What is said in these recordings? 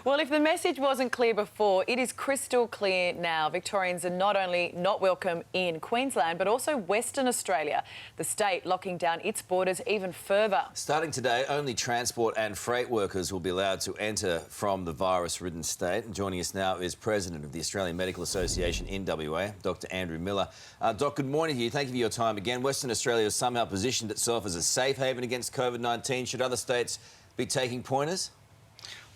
Well, if the message wasn't clear before, it is crystal clear now. Victorians are not only not welcome in Queensland, but also Western Australia, the state locking down its borders even further. Starting today, only transport and freight workers will be allowed to enter from the virus-ridden state. And joining us now is President of the Australian Medical Association in WA, Dr Andrew Miller. Doc, good morning to you. Thank you for your time again. Western Australia has somehow positioned itself as a safe haven against COVID-19. Should other states be taking pointers?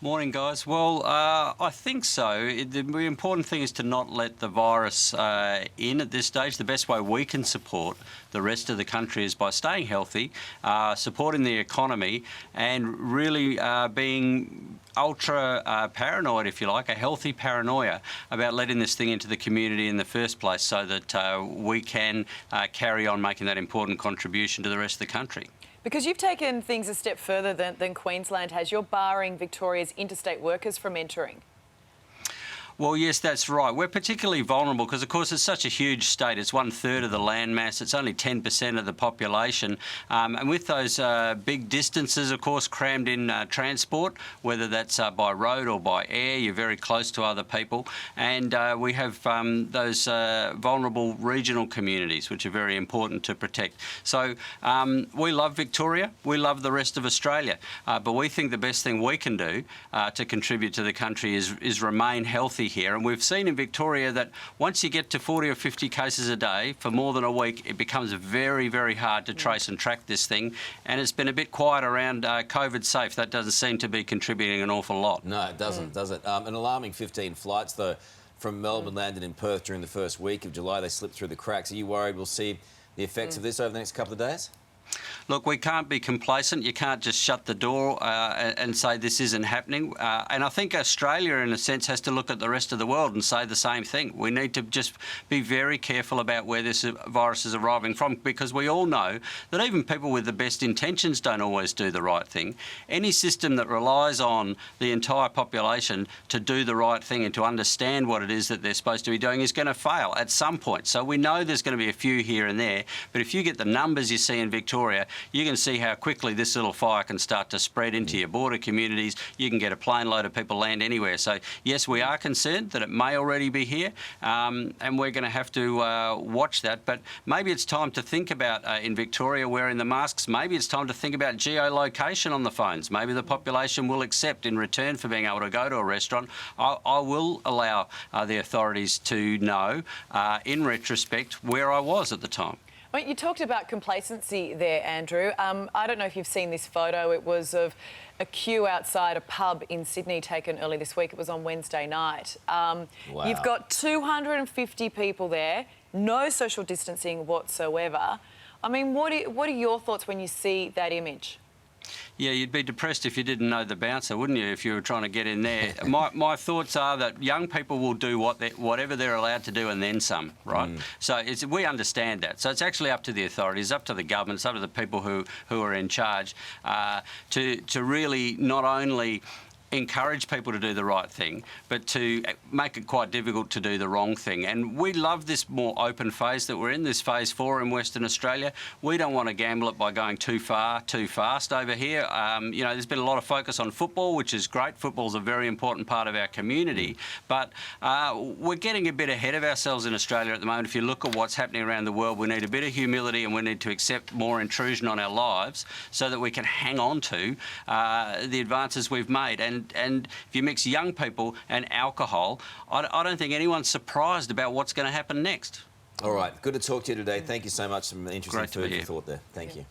Morning, guys. Well, I think so. The important thing is to not let the virus in at this stage. The best way we can support the rest of the country is by staying healthy, supporting the economy, and really being ultra paranoid, if you like, a healthy paranoia about letting this thing into the community in the first place so that we can carry on making that important contribution to the rest of the country. Because you've taken things a step further than Queensland has. You're barring Victoria's interstate workers from entering. Well, yes, that's right. We're particularly vulnerable because, of course, it's such a huge state. It's 1/3 of the land mass. It's only 10% of the population. And with those big distances, of course, crammed in transport, whether that's by road or by air, you're very close to other people. And we have those vulnerable regional communities, which are very important to protect. So we love Victoria. We love the rest of Australia. But we think the best thing we can do to contribute to the country is remain healthy here. And we've seen in Victoria that once you get to 40 or 50 cases a day for more than a week, it becomes very, very hard to trace and track this thing. And it's been a bit quiet around COVID safe. That doesn't seem to be contributing an awful lot. No, it doesn't, does it? An alarming 15 flights, though, from Melbourne landed in Perth during the first week of July. They slipped through the cracks. Are you worried we'll see the effects of this over the next couple of days? Look, we can't be complacent. You can't just shut the door and say this isn't happening. And I think Australia, in a sense, has to look at the rest of the world and say the same thing. We need to just be very careful about where this virus is arriving from, because we all know that even people with the best intentions don't always do the right thing. Any system that relies on the entire population to do the right thing and to understand what it is that they're supposed to be doing is going to fail at some point. So we know there's going to be a few here and there, but if you get the numbers you see in Victoria, you can see how quickly this little fire can start to spread into your border communities. You can get a plane load of people land anywhere. So, yes, we are concerned that it may already be here, and we're going to have to watch that. But maybe it's time to think about, in Victoria, wearing the masks. Maybe it's time to think about geolocation on the phones. Maybe the population will accept, in return for being able to go to a restaurant, I will allow the authorities to know, in retrospect, where I was at the time. Well, you talked about complacency there, Andrew. I don't know if you've seen this photo. It was of a queue outside a pub in Sydney taken early this week. It was on Wednesday night. Wow. You've got 250 people there, no social distancing whatsoever. I mean, what are your thoughts when you see that image? Yeah, you'd be depressed if you didn't know the bouncer, wouldn't you, if you were trying to get in there? My thoughts are that young people will do whatever they're allowed to do and then some, right? So we understand that. So it's actually up to the authorities, up to the government, it's up to the people who are in charge to really not only encourage people to do the right thing, but to make it quite difficult to do the wrong thing. And we love this more open phase that we're in, this phase 4 in Western Australia. We don't want to gamble it by going too far, too fast over here. You know, there's been a lot of focus on football, which is great. Football's a very important part of our community. But we're getting a bit ahead of ourselves in Australia at the moment. If you look at what's happening around the world, we need a bit of humility and we need to accept more intrusion on our lives so that we can hang on to the advances we've made. And if you mix young people and alcohol, I don't think anyone's surprised about what's going to happen next. All right. Good to talk to you today. Thank you so much. Some interesting food for thought there. Thank you.